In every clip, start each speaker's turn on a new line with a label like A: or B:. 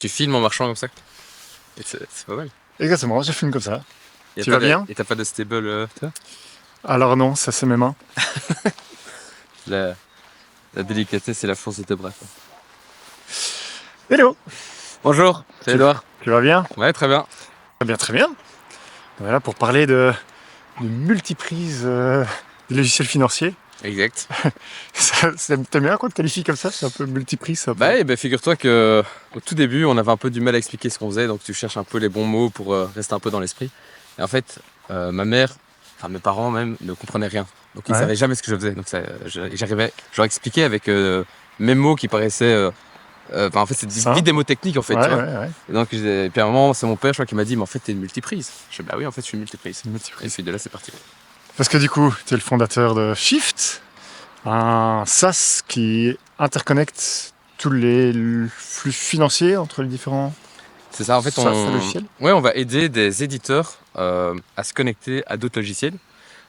A: Tu filmes en marchant comme ça. Et c'est pas mal.
B: Exactement, je filme comme ça.
A: Et
B: Tu vas bien?
A: Et t'as pas de stable, toi?
B: Alors non, ça c'est mes mains.
A: La, la délicatesse et la force de tes bras, quoi.
B: Hello!
A: Bonjour, c'est
B: Tu,
A: Edouard.
B: tu vas bien?
A: Ouais, très bien.
B: Très bien, très bien. Voilà pour parler de multiprise des logiciels financiers.
A: Exact.
B: T'aimes bien quand tu qualifies comme ça? C'est un peu multiprise, c'est un peu.
A: Bah, et ben figure-toi que au tout début, on avait un peu du mal à expliquer ce qu'on faisait, donc tu cherches un peu les bons mots pour rester un peu dans l'esprit. Et en fait, ma mère, enfin mes parents même, ne comprenaient rien. Donc ils
B: Ouais,
A: savaient jamais ce que je faisais. Donc j'arrivais, je leur expliquais avec mes mots qui paraissaient. En fait, c'est vite
B: ça.
A: des mots techniques en fait, tu
B: Ouais,
A: vois.
B: ouais, ouais.
A: Et puis à un moment, c'est mon père, je crois, qui m'a dit, mais en fait, t'es une multiprise. Je dis, bah oui, en fait, je suis une multiprise.
B: C'est une
A: Et
B: multiprise.
A: puis de là, c'est parti.
B: Parce que du coup, tu es le fondateur de Shift, un SaaS qui interconnecte tous les flux financiers entre les différents
A: C'est ça, en fait,
B: SaaS et logiciels.
A: ouais, on va aider des éditeurs à se connecter à d'autres logiciels.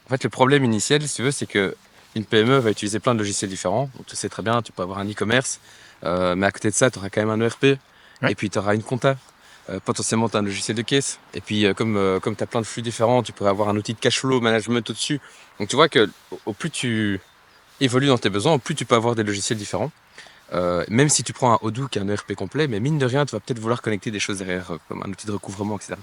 A: En fait, le problème initial, si tu veux, c'est que une PME va utiliser plein de logiciels différents. Donc, tu sais très bien, tu peux avoir un e-commerce, mais à côté de ça, tu auras quand même un ERP,
B: Ouais.
A: et puis tu auras une compta. Potentiellement, tu as un logiciel de caisse. Et puis, comme tu as plein de flux différents, tu pourrais avoir un outil de cash flow management au-dessus. Donc, tu vois que au plus tu évolues dans tes besoins, au plus tu peux avoir des logiciels différents. Même si tu prends un Odoo qui est un ERP complet, mais mine de rien, tu vas peut-être vouloir connecter des choses derrière, comme un outil de recouvrement, etc.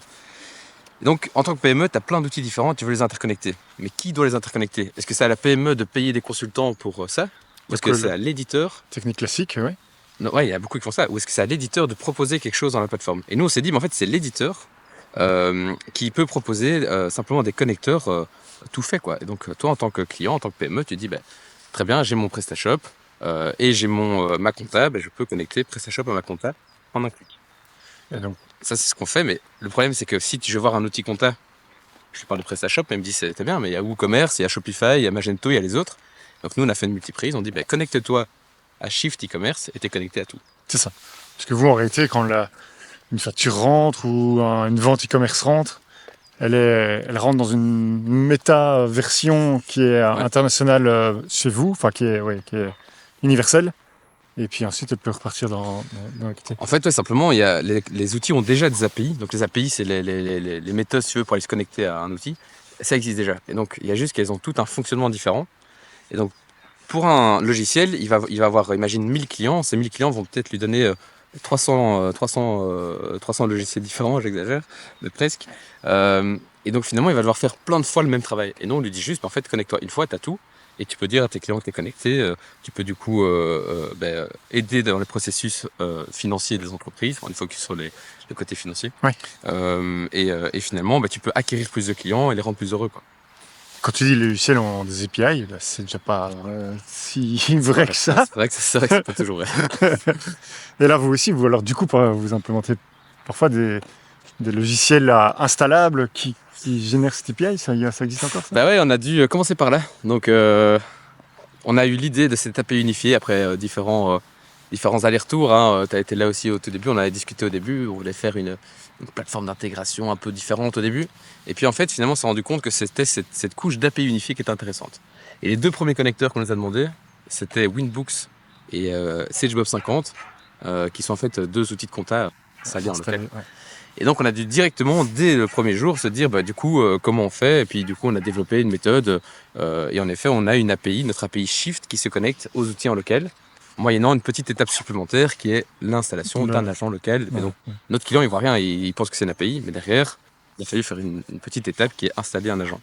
A: Et donc, en tant que PME, tu as plein d'outils différents, tu veux les interconnecter. Mais qui doit les interconnecter? Est-ce que c'est à la PME de payer des consultants pour ça? Ou est-ce
B: Donc
A: que c'est
B: le
A: à l'éditeur?
B: technique classique, ouais.
A: Non, ouais, il y a beaucoup qui font ça. Ou est-ce que c'est à l'éditeur de proposer quelque chose dans la plateforme? Et nous, on s'est dit, mais en fait, c'est l'éditeur qui peut proposer simplement des connecteurs tout fait, quoi. Et donc, toi, en tant que client, en tant que PME, tu dis, bah, très bien, j'ai mon PrestaShop et j'ai ma compta, bah, je peux connecter PrestaShop à ma compta en un clic.
B: Et donc,
A: Ça, c'est ce qu'on fait, mais le problème, c'est que si je veux voir un outil compta, je lui parle de PrestaShop, mais il me dit, c'était bien, mais il y a WooCommerce, il y a Shopify, il y a Magento, il y a les autres. Donc, nous, on a fait une multiprise, on dit, bah, connecte-toi à Shift e-commerce et t'es connecté à tout.
B: c'est ça. Parce que vous, en réalité, quand une facture rentre ou une vente e-commerce rentre, elle rentre dans une méta-version qui est
A: Ouais.
B: internationale chez vous, enfin qui est universelle. Et puis ensuite, elle peut repartir dans l'activité.
A: En fait, ouais, simplement, il y a les outils ont déjà des API. Donc, les API, c'est les méthodes, si tu veux, pour aller se connecter à un outil. Ça existe déjà. Et donc, il y a juste qu'elles ont tout un fonctionnement différent. Et donc, pour un logiciel, il va avoir, imagine, 1000 clients. Ces 1000 clients vont peut-être lui donner 300 logiciels différents, j'exagère, mais presque. Et donc, finalement, il va devoir faire plein de fois le même travail. Et nous, on lui dit juste, en fait, connecte-toi une fois, tu as tout. Et tu peux dire à tes clients que tu es connecté. Tu peux du coup aider dans les processus financiers des entreprises. On est focus sur le côté financier.
B: Ouais.
A: Et finalement, bah, tu peux acquérir plus de clients et les rendre plus heureux, quoi.
B: Quand tu dis les logiciels ont des API, là, c'est déjà pas si vrai
A: Ouais,
B: que ça.
A: c'est vrai que c'est pas toujours vrai.
B: Et là, vous aussi, alors du coup, vous implémentez parfois des logiciels installables qui génèrent cette API, ça existe encore ça?
A: Bah ouais, on a dû commencer par là. Donc, on a eu l'idée de cette API unifiée après différents allers-retours. Hein. Tu as été là aussi au tout début, on avait discuté au début, on voulait faire une plateforme d'intégration un peu différente au début. Et puis en fait, finalement, on s'est rendu compte que c'était cette couche d'API unifiée qui était intéressante. Et les deux premiers connecteurs qu'on nous a demandé, c'était Winbooks et SageBob 50, qui sont en fait deux outils de compta installés en local.
B: Ouais.
A: Et donc on a dû directement, dès le premier jour, se dire bah, du coup comment on fait. Et puis du coup on a développé une méthode. Et en effet on a une API, notre API Shift qui se connecte aux outils en local, moyennant une petite étape supplémentaire qui est l'installation d'un agent local. Et donc
B: Ouais.
A: notre client il voit rien, il pense que c'est une API, mais derrière il a fallu faire une petite étape qui est installer un agent.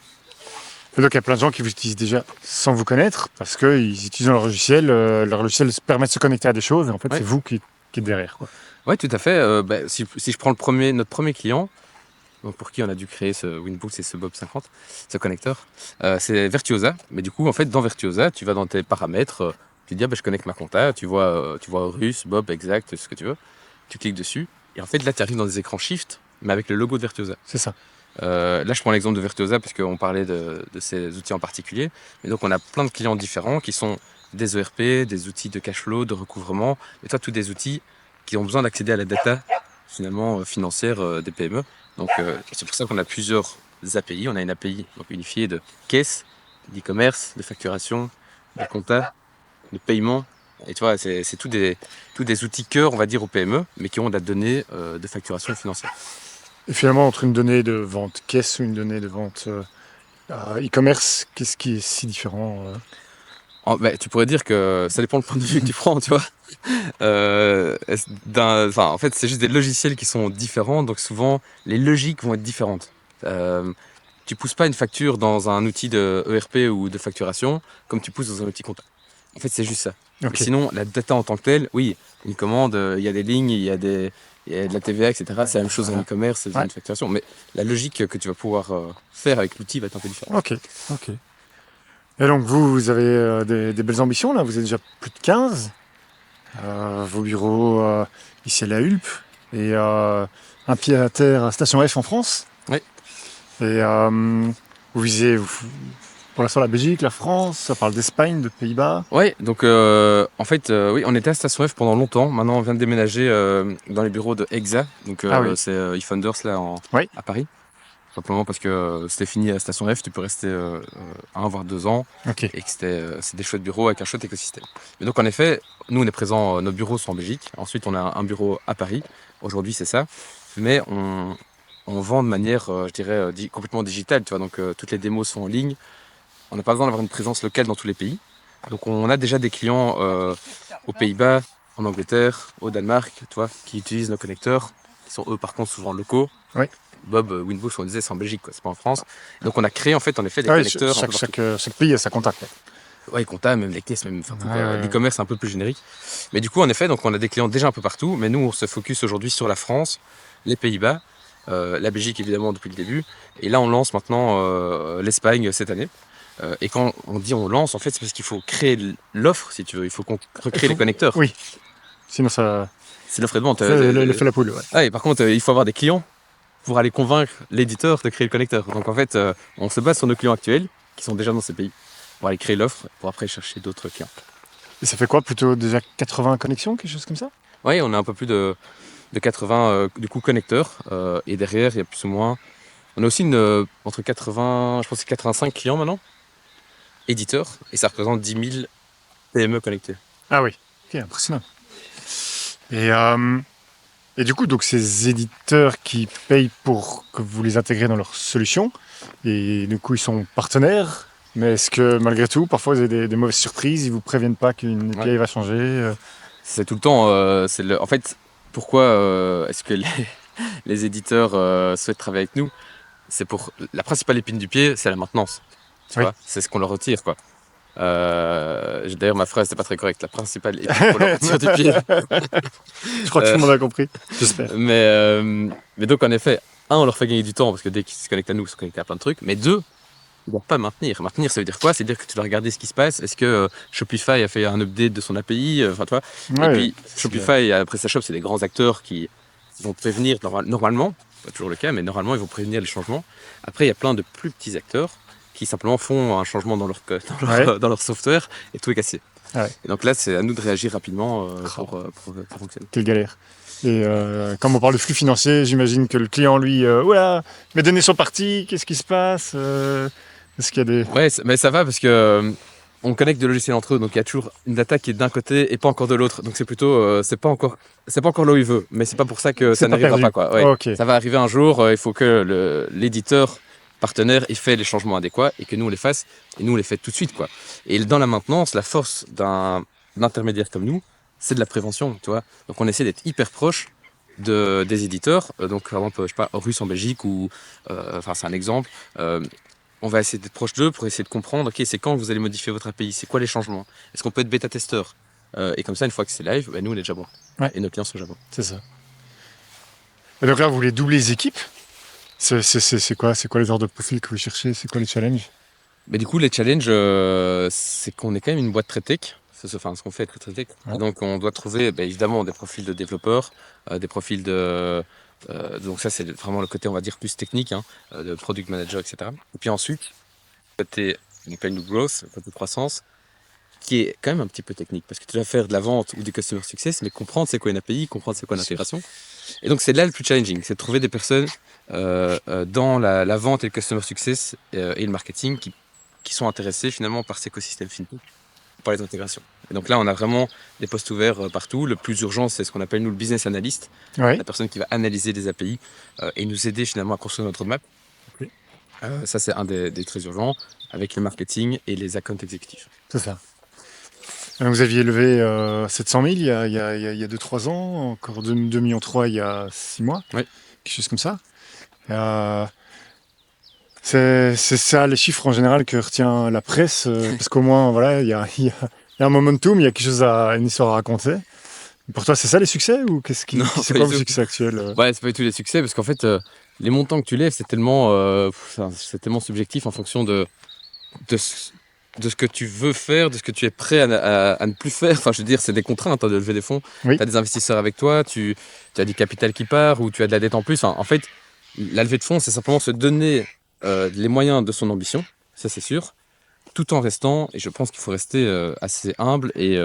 B: Et donc il y a plein de gens qui vous utilisent déjà sans vous connaître parce qu'ils utilisent leur logiciel permet de se connecter à des choses et en fait
A: Ouais,
B: c'est vous qui êtes derrière, quoi.
A: ouais tout à fait. Bah, si je prends notre premier client, donc pour qui on a dû créer ce Winbooks et ce Bob 50, ce connecteur. C'est Virtuosa. Mais du coup, en fait, dans Virtuosa, tu vas dans tes paramètres, tu dis, ah, bah, je connecte ma compta, tu vois Russe, Bob, exact, ce que tu veux. Tu cliques dessus. Et en fait, là, tu arrives dans des écrans Shift, mais avec le logo de Virtuosa.
B: C'est ça.
A: Là, je prends l'exemple de Virtuosa parce qu'on parlait de ces outils en particulier. Mais donc, on a plein de clients différents qui sont des ERP, des outils de cash flow, de recouvrement, et toi, tous des outils qui ont besoin d'accéder à la data finalement financière des PME. Donc, c'est pour ça qu'on a plusieurs API. On a une API donc, unifiée de caisse, d'e-commerce, de facturation, de compta, de paiement Et tu vois, c'est tous des outils cœur, on va dire, aux PME, mais qui ont de la donnée de facturation financière.
B: Et finalement, entre une donnée de vente caisse ou une donnée de vente e-commerce, qu'est-ce qui est si différent
A: Tu pourrais dire que ça dépend le point de vue que tu prends, tu vois. En fait, c'est juste des logiciels qui sont différents, donc souvent les logiques vont être différentes. Tu pousses pas une facture dans un outil de ERP ou de facturation comme tu pousses dans un outil comptable. En fait, c'est juste ça. Mais
B: Ok.
A: sinon, la data en tant que telle, oui, une commande, il y a des lignes, il y a de la TVA, etc. C'est la même chose en
B: Voilà.
A: e-commerce, c'est
B: Ouais.
A: une facturation. Mais la logique que tu vas pouvoir faire avec l'outil va être un peu différente.
B: Ok. Ok. Et donc vous avez des belles ambitions là. Vous êtes déjà plus de 15. Vos bureaux ici à la Hulpe et un pied à terre à Station F en France.
A: Oui.
B: Et vous visez pour l'instant la Belgique, la France, ça parle d'Espagne, de Pays-Bas.
A: Ouais, donc en fait, oui, on était à Station F pendant longtemps. Maintenant, on vient de déménager dans les bureaux de Exa, donc
B: Ah oui.
A: c'est eFounders là
B: Oui.
A: à Paris. Simplement parce que c'était fini à Station F, tu peux rester 1 voire 2 ans
B: Ok.
A: et que c'est des chouettes bureaux avec un chouette écosystème. Mais donc en effet, nous on est présents, nos bureaux sont en Belgique. Ensuite, on a un bureau à Paris. Aujourd'hui, c'est ça. Mais on vend de manière, je dirais, complètement digitale. Tu vois, donc toutes les démos sont en ligne. On n'a pas besoin d'avoir une présence locale dans tous les pays. Donc on a déjà des clients aux Pays-Bas, en Angleterre, au Danemark, tu vois, qui utilisent nos connecteurs, qui sont eux par contre souvent locaux.
B: Oui.
A: Bob Winbush, on disait, c'est en Belgique, quoi, c'est pas en France. Donc on a créé en fait des
B: Ah oui,
A: connecteurs un peu partout.
B: chaque pays a sa contact.
A: Ouais, compta, même les caisses, même enfin, tout,
B: Ouais,
A: quoi.
B: ouais, ouais.
A: L'e-commerce c'est un peu plus générique. Mais du coup, en effet, donc on a des clients déjà un peu partout, mais nous on se focus aujourd'hui sur la France, les Pays-Bas, la Belgique évidemment depuis le début, et là on lance maintenant l'Espagne cette année. Et quand on dit on lance, en fait, c'est parce qu'il faut créer l'offre, si tu veux. Il faut qu'on recrée les connecteurs.
B: Oui, sinon ça
A: C'est l'offre et de vente.
B: fait l'effet la poule. Ouais.
A: Ah, et par contre, il faut avoir des clients pour aller convaincre l'éditeur de créer le connecteur. Donc en fait, on se base sur nos clients actuels, qui sont déjà dans ces pays, pour aller créer l'offre, pour après chercher d'autres clients.
B: Et ça fait quoi plutôt déjà 80 connexions, quelque chose comme ça?
A: Oui, on a un peu plus de 80 du coup connecteurs. Et derrière, il y a plus ou moins. On a aussi entre 80, je pense que c'est 85 clients maintenant, éditeurs, et ça représente 10 000 PME connectés.
B: Ah oui, ok, impressionnant. Et, euh, et du coup, donc ces éditeurs qui payent pour que vous les intégrez dans leur solution, et du coup ils sont partenaires, mais est-ce que malgré tout, parfois vous avez des mauvaises surprises, ils vous préviennent pas qu'une
A: Ouais.
B: API va changer
A: C'est tout le temps. En fait, pourquoi est-ce que les éditeurs souhaitent travailler avec nous? C'est pour la principale épine du pied, c'est la maintenance. Tu
B: Oui.
A: vois, c'est ce qu'on leur retire, quoi. D'ailleurs, ma phrase n'était pas très correcte. La principale épine qu'on leur retire du pied.
B: Je crois que tout
A: Euh,
B: le monde a compris, j'espère.
A: mais donc, en effet, on leur fait gagner du temps parce que dès qu'ils se connectent à nous, ils se connectent à plein de trucs. Mais deux, ils ne doivent pas maintenir. Maintenir, ça veut dire quoi? C'est dire que tu dois regarder ce qui se passe. Est-ce que Shopify a fait un update de son API? Enfin, tu vois. Et
B: Ouais,
A: puis,
B: c'est
A: Shopify et PrestaShop, c'est des grands acteurs qui vont prévenir normalement, pas toujours le cas, mais normalement, ils vont prévenir les changements. Après, il y a plein de plus petits acteurs qui simplement font un changement dans
B: Ouais.
A: dans leur software et tout est cassé.
B: Ouais.
A: Et donc là, c'est à nous de réagir rapidement
B: Oh.
A: pour que ça fonctionne.
B: Quelle galère. Et quand on parle de flux financier, j'imagine que le client, lui, oula, mes données sont parties, qu'est-ce qui se passe Est-ce qu'il y a des...
A: Ouais, mais ça va parce que on connecte des logiciels entre eux, donc il y a toujours une data qui est d'un côté et pas encore de l'autre. Donc c'est plutôt, c'est pas encore là où il veut, mais c'est pas pour ça que
B: C'est
A: ça
B: pas
A: n'arrivera
B: perdu.
A: pas, quoi. Ouais,
B: Ok.
A: ça va arriver un jour. Il faut que l'éditeur partenaire ait fait les changements adéquats et que nous on les fasse et nous on les fait tout de suite, quoi. Et dans la maintenance, la force d'un intermédiaire comme nous, c'est de la prévention, tu vois. Donc on essaie d'être hyper proche des éditeurs. Donc par exemple, je sais pas, Horus en Belgique ou, enfin c'est un exemple. On va essayer d'être proche d'eux pour essayer de comprendre, ok, c'est quand vous allez modifier votre API, c'est quoi les changements, est-ce qu'on peut être bêta-testeur. Et comme ça, une fois que c'est live, nous on est déjà bon.
B: Ouais.
A: Et nos clients sont déjà bons.
B: C'est ça. Et donc là, vous voulez doubler les équipes c'est quoi les genres de profils que vous cherchez? C'est quoi les challenges?
A: Mais du coup, les challenges, c'est qu'on est quand même une boîte très tech. Enfin, ce qu'on fait est très tech.
B: Ouais.
A: Donc on doit trouver évidemment des profils de développeurs, des profils de... donc ça, c'est vraiment le côté, on va dire, plus technique, hein, de product manager, etc. Et puis ensuite, côté new growth, côté croissance, qui est quand même un petit peu technique, parce que tu dois faire de la vente ou du customer success, mais comprendre c'est quoi une API, comprendre c'est quoi l'intégration. Et donc c'est là le plus challenging, c'est de trouver des personnes dans la vente et le customer success et le marketing qui sont intéressés finalement par cet écosystème fintech, par les intégrations. Et donc là, on a vraiment des postes ouverts partout. Le plus urgent, c'est ce qu'on appelle nous le business analyst,
B: Ouais.
A: la personne qui va analyser les API et nous aider finalement à construire notre roadmap.
B: Ok.
A: Ça, c'est un des très urgents, avec le marketing et les account exécutifs.
B: C'est ça. Vous aviez levé 700 000 il y a 2-3 ans, encore 2,3 millions il y a 6 mois,
A: Oui.
B: quelque chose comme ça. C'est ça les chiffres en général que retient la presse, parce qu'au moins voilà, il y a un momentum, il y a quelque chose une histoire à raconter. Pour toi, c'est ça les succès ou
A: Non,
B: c'est
A: pas
B: quoi
A: du
B: vos
A: tout.
B: succès actuels
A: Ouais, c'est pas du tout les succès, parce qu'en fait, les montants que tu lèves, c'est tellement subjectif en fonction de, ce, de ce que tu veux faire, de ce que tu es prêt à ne plus faire. Enfin, je veux dire, c'est des contraintes de lever des fonds.
B: Oui.
A: Tu as des investisseurs avec toi, tu as du capital qui part ou tu as de la dette en plus. Enfin, en fait, la levée de fonds, c'est simplement se donner les moyens de son ambition, ça c'est sûr, tout en restant, et je pense qu'il faut rester assez humble et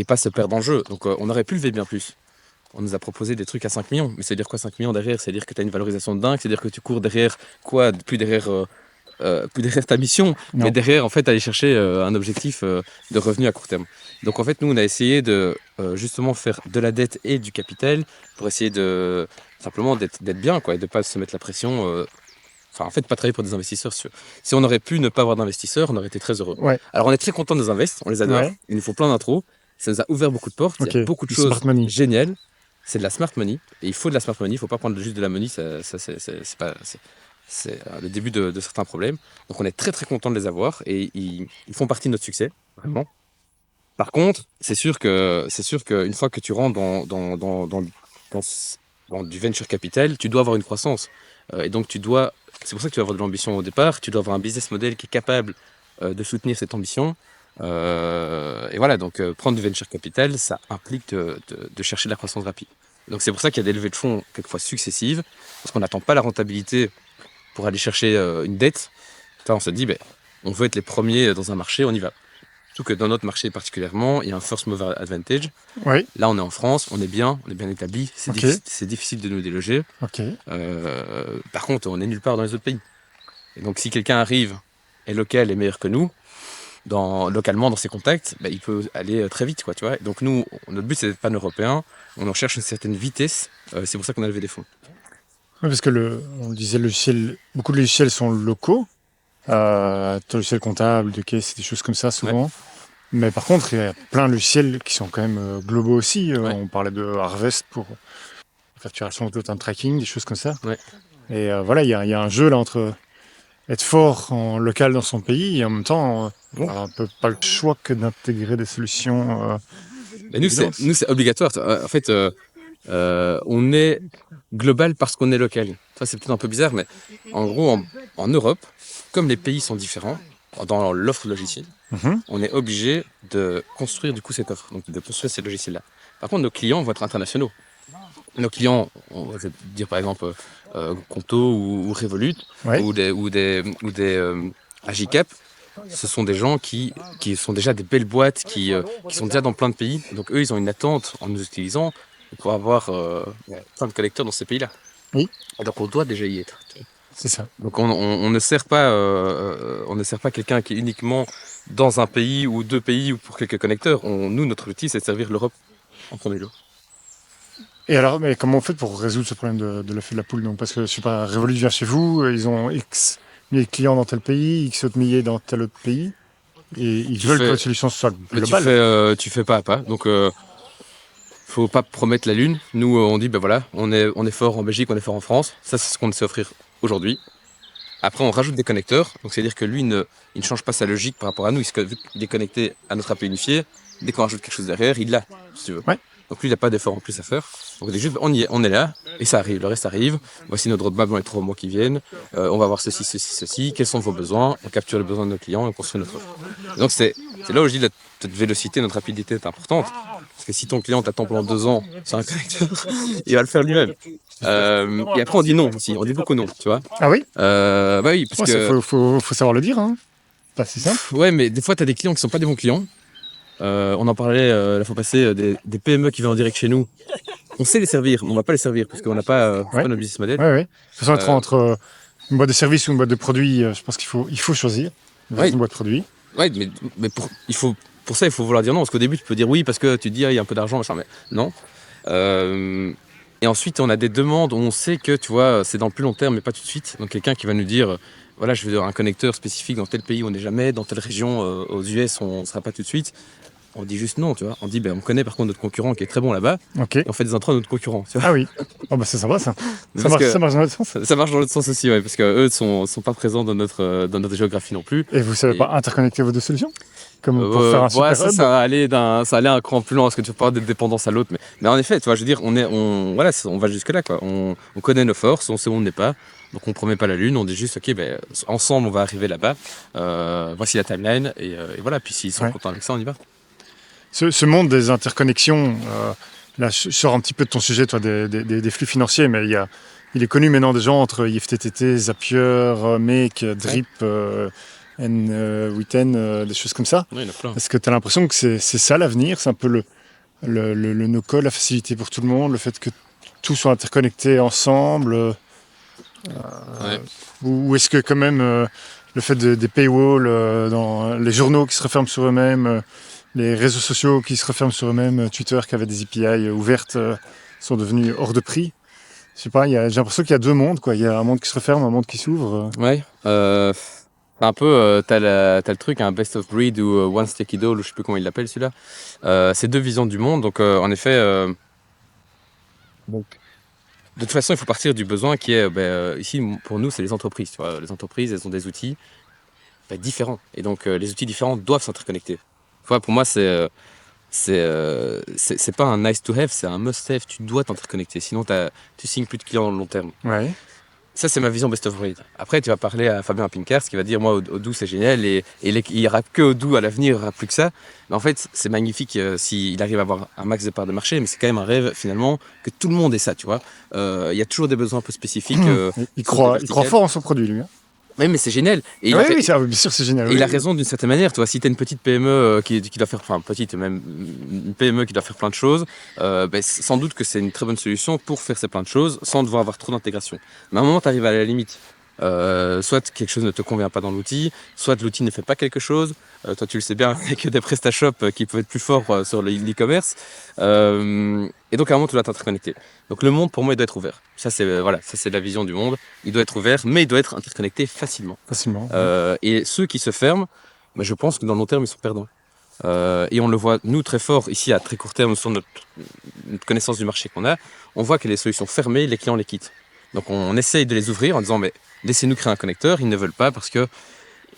A: pas se perdre en jeu. Donc, on aurait pu lever bien plus. On nous a proposé des trucs à 5 millions. Mais c'est dire quoi 5 millions derrière? C'est dire que tu as une valorisation de dingue, c'est dire que tu cours derrière quoi? Plus derrière ta mission, mais
B: Non.
A: derrière en fait aller chercher un objectif de revenu à court terme. Donc en fait nous on a essayé de justement faire de la dette et du capital pour essayer de simplement d'être bien quoi et de pas se mettre la pression. Enfin en fait pas travailler pour des investisseurs. Si on aurait pu ne pas avoir d'investisseurs, on aurait été très heureux.
B: Ouais.
A: Alors on est très content de nos invests, on les adore,
B: Ouais.
A: ils nous font plein d'intros, ça nous a ouvert beaucoup de portes, il
B: Ok.
A: y a beaucoup de
B: Du
A: choses
B: smart money.
A: géniales. C'est de la smart money et il faut de la smart money, il faut pas prendre juste de la money, c'est pas c'est le début de certains problèmes. Donc on est très très content de les avoir et ils font partie de notre succès, vraiment. Par contre, c'est sûr qu'une fois que tu rentres dans, ce- dans du venture capital, tu dois avoir une croissance. Et donc c'est pour ça que tu dois avoir de l'ambition au départ, tu dois avoir un business model qui est capable de soutenir cette ambition. Et voilà, donc prendre du venture capital, ça implique de chercher de la croissance rapide. Donc c'est pour ça qu'il y a des levées de fonds quelquefois successives, parce qu'on n'attend pas la rentabilité pour aller chercher une dette. Là, on se dit, ben, on veut être les premiers dans un marché, on y va. Surtout que dans notre marché particulièrement, il y a un first mover advantage.
B: Oui.
A: Là, on est en France, on est bien établi, c'est
B: Ok.
A: c'est difficile de nous déloger.
B: Ok.
A: Par contre, on est nulle part dans les autres pays. Et donc, si quelqu'un arrive, est local, est meilleur que nous, localement dans ses contacts, ben, il peut aller très vite, quoi, tu vois. Donc nous, notre but, c'est d'être pan-européen, on en cherche une certaine vitesse, c'est pour ça qu'on a levé des fonds.
B: Oui, parce que on le disait, beaucoup de logiciels sont locaux. Logiciels comptables, de caisse, des choses comme ça souvent. Mais par contre, il y a plein de logiciels qui sont quand même globaux aussi.
A: Ouais.
B: On parlait de Harvest pour facturation de time tracking, des choses comme ça.
A: Ouais.
B: Et voilà, il y a un jeu là entre être fort en local dans son pays et en même temps, on peut pas le choix que d'intégrer des solutions.
A: Mais nous, c'est obligatoire. En fait, on est global parce qu'on est local. Ça, c'est peut-être un peu bizarre, mais en gros, en Europe, comme les pays sont différents dans l'offre logicielle,
B: Mhm.
A: on est obligé de construire du coup cette offre, donc de construire ces logiciels-là. Par contre, nos clients vont être internationaux. Nos clients, on va dire par exemple Conto ou Revolut
B: Ouais.
A: ou des Agicap, ce sont des gens qui sont déjà des belles boîtes, qui sont déjà dans plein de pays. Donc eux, ils ont une attente en nous utilisant pour avoir plein de collecteurs dans ces pays-là.
B: Oui.
A: Et donc on doit déjà y être.
B: C'est ça.
A: Donc on ne sert pas quelqu'un qui est uniquement dans un pays ou deux pays ou pour quelques connecteurs. Nous, notre outil, c'est de servir l'Europe en premier lieu.
B: Et alors, mais comment on fait pour résoudre ce problème de l'effet de la poule donc, parce que, je sais pas, Revolut vient chez vous, ils ont X milliers de clients dans tel pays, X autres milliers dans tel autre pays, et ils veulent que votre solution soit
A: Mais
B: globale.
A: tu fais pas à pas. Donc faut pas promettre la lune. Nous, on dit, ben voilà, on est fort en Belgique, on est fort en France. Ça, c'est ce qu'on sait offrir aujourd'hui. Après, on rajoute des connecteurs. Donc, c'est-à-dire que lui, il ne change pas sa logique par rapport à nous. Vu qu'il est connecté à notre API unifié, dès qu'on rajoute quelque chose derrière, il l'a, si tu veux.
B: Ouais.
A: Donc, lui, il n'a pas d'effort en plus à faire. Donc, on est là, et ça arrive. Le reste arrive. Voici notre roadmap dans les 3 mois qui viennent. On va voir ceci. Quels sont vos besoins? On capture les besoins de nos clients et on construit notre offre. Donc, c'est là où je dis notre vélocité, notre rapidité est importante. Parce que si ton client t'attend pendant 2 ans sur un connecteur, il va le faire lui-même. Et après, on dit non aussi. On dit beaucoup non, tu vois.
B: Ah oui.
A: Bah oui, parce
B: Ouais,
A: que.
B: faut savoir le dire, hein. Pas si simple.
A: Ouais, mais des fois, tu as des clients qui sont pas des bons clients. On en parlait la fois passée, des PME qui viennent en direct chez nous. On sait les servir, mais on va pas les servir parce qu'on n'a pas, c'est
B: Ouais.
A: pas notre business model.
B: Ouais. De toute façon,
A: Euh,
B: entre une boîte de service ou une boîte de produits, je pense il faut choisir.
A: Ouais.
B: Une boîte de produits.
A: Ouais, mais pour ça, il faut vouloir dire non. Parce qu'au début, tu peux dire oui parce que tu te dis, ah, il y a un peu d'argent, machin, mais non. Et ensuite, on a des demandes où on sait que, tu vois, c'est dans le plus long terme, mais pas tout de suite. Donc, quelqu'un qui va nous dire, voilà, je veux un connecteur spécifique dans tel pays où on n'est jamais, dans telle région, aux US, on ne sera pas tout de suite. On dit juste non, tu vois. On dit, ben, on connaît par contre notre concurrent qui est très bon là-bas,
B: Ok.
A: et on fait des intros à notre concurrent, tu vois.
B: Ah oui. Oh bah c'est sympa ça.
A: Mais
B: Ça
A: parce
B: marche,
A: que
B: ça marche dans l'autre sens.
A: ça marche dans l'autre sens aussi, ouais, parce qu'eux ne sont pas présents dans notre géographie non plus.
B: Et vous savez
A: Et-
B: pas interconnecter vos deux solutions? Comme pour faire un super
A: ouais, ça,
B: hub?
A: ça va aller un cran plus loin, parce que tu peux pas avoir des dépendances à l'autre. Mais en effet, tu vois, je veux dire, voilà, on va jusque-là, quoi. On connaît nos forces, on sait où on n'est pas. Donc on promet pas la lune, on dit juste, ok, ben, ensemble, on va arriver là-bas. Voici la timeline, et voilà. Puis s'ils sont
B: Ouais.
A: contents avec ça, on y va.
B: Ce monde des interconnexions, là je sors un petit peu de ton sujet, toi, des flux financiers, mais il est connu maintenant des gens entre IFTTT, Zapier, Make, Drip, N8N, des choses comme ça.
A: Oui, il y en a plein.
B: Est-ce que tu as l'impression que c'est ça l'avenir? C'est un peu le no-code, la facilité pour tout le monde, le fait que tout soit interconnecté ensemble
A: Ouais.
B: ou est-ce que quand même le fait des paywalls dans les journaux qui se referment sur eux-mêmes, les réseaux sociaux qui se referment sur eux-mêmes, Twitter qui avait des API ouvertes sont devenus hors de prix? Je sais pas, j'ai l'impression qu'il y a deux mondes, quoi. Il y a un monde qui se referme, un monde qui s'ouvre.
A: Ouais. Un peu, t'as le truc, un best of breed ou one sticky doll, ou je sais plus comment il l'appelle celui-là. C'est deux visions du monde. Donc, en effet, donc, de toute façon, il faut partir du besoin qui est, ici, pour nous, c'est les entreprises. Tu vois. Les entreprises, elles ont des outils différents. Et donc, les outils différents doivent s'interconnecter. Tu vois, pour moi, c'est pas un nice to have, c'est un must have. Tu dois t'interconnecter. Sinon, tu signes plus de clients dans le long terme.
B: Ouais.
A: Ça, c'est ma vision best of breed. Après, tu vas parler à Fabien Pinkers qui va dire, moi, Odoo, c'est génial, il n'y aura que Odoo à l'avenir, il n'y aura plus que ça. Mais en fait, c'est magnifique s'il arrive à avoir un max de parts de marché, mais c'est quand même un rêve, finalement, que tout le monde ait ça, tu vois. Il y a toujours des besoins un peu spécifiques.
B: Il croit fort en son produit, lui. Hein.
A: Oui, mais c'est génial. Et
B: Oui, bien sûr, c'est génial.
A: et il a raison d'une certaine manière. Tu vois, si tu as une petite PME qui doit faire, enfin petite, même une PME qui doit faire plein de choses, sans doute que c'est une très bonne solution pour faire ces plein de choses sans devoir avoir trop d'intégration. Mais à un moment, tu arrives à la limite. Soit quelque chose ne te convient pas dans l'outil, soit l'outil ne fait pas quelque chose. Toi, tu le sais bien, avec des PrestaShop qui peuvent être plus forts sur l'e-commerce. Et donc, à un moment, tu dois t'interconnecter. Donc, le monde, pour moi, il doit être ouvert. Ça, c'est la vision du monde. Il doit être ouvert, mais il doit être interconnecté facilement.
B: Facilement.
A: Et ceux qui se ferment, je pense que dans le long terme, ils sont perdants. Et on le voit, nous, très fort, ici, à très court terme, sur notre connaissance du marché qu'on a, on voit que les solutions fermées, les clients les quittent. Donc, on essaye de les ouvrir en disant, mais laissez-nous créer un connecteur. Ils ne veulent pas parce que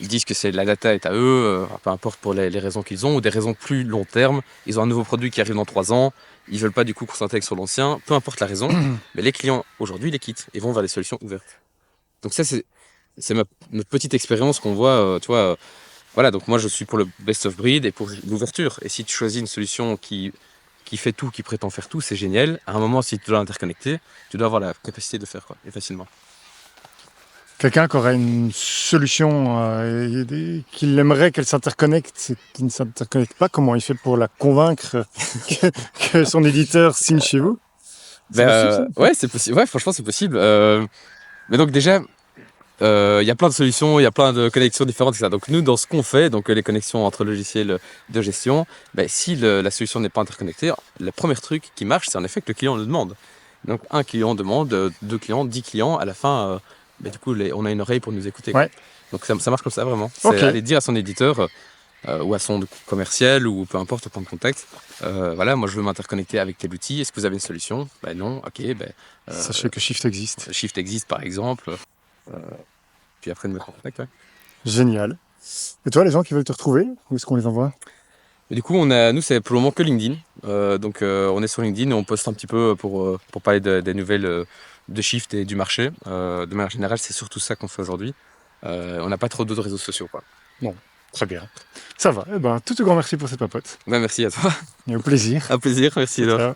A: ils disent que la data est à eux, peu importe pour les raisons qu'ils ont, ou des raisons plus long terme. Ils ont un nouveau produit qui arrive dans 3 ans. Ils veulent pas du coup qu'on s'intègre sur l'ancien. Peu importe la raison, mais les clients aujourd'hui les quittent et vont vers les solutions ouvertes. Donc ça, c'est notre petite expérience qu'on voit, tu vois. Voilà, donc moi je suis pour le best of breed et pour l'ouverture. Et si tu choisis une solution qui fait tout, qui prétend faire tout, c'est génial. À un moment, si tu dois l'interconnecter, tu dois avoir la capacité de faire, quoi, et facilement.
B: Quelqu'un qui aurait une solution qu'il aimerait qu'elle s'interconnecte et qui ne s'interconnecte pas, comment il fait pour la convaincre que son éditeur signe chez vous? C'est possible, ça?
A: Ouais, c'est possible. Ouais, franchement, c'est possible. Mais donc déjà, il y a plein de solutions, il y a plein de connexions différentes, etc. Donc nous, dans ce qu'on fait, donc les connexions entre logiciels de gestion, si la solution n'est pas interconnectée, le premier truc qui marche, c'est en effet que le client le demande. Donc un client demande, 2 clients, 10 clients, à la fin, du coup, on a une oreille pour nous écouter.
B: Ouais.
A: Donc ça marche comme ça, vraiment. C'est
B: Ok.
A: aller dire à son éditeur ou à son commercial ou peu importe, au point de contact, voilà, moi je veux m'interconnecter avec tel outil, est-ce que vous avez une solution? Non, ok,
B: Sachez que Shift existe.
A: Shift existe par exemple. Puis après de mettre en contact, ouais.
B: Génial. Et toi, les gens qui veulent te retrouver, où est-ce qu'on les envoie?
A: Et du coup, nous, c'est pour le moment que LinkedIn. Donc, on est sur LinkedIn et on poste un petit peu pour parler des nouvelles de Shift et du marché. De manière générale, c'est surtout ça qu'on fait aujourd'hui. On n'a pas trop d'autres réseaux sociaux, quoi.
B: Très bien. Ça va. Eh ben, tout un grand merci pour cette papote.
A: Merci à toi.
B: Et au plaisir.
A: Un plaisir, merci. Alors.
B: Ciao.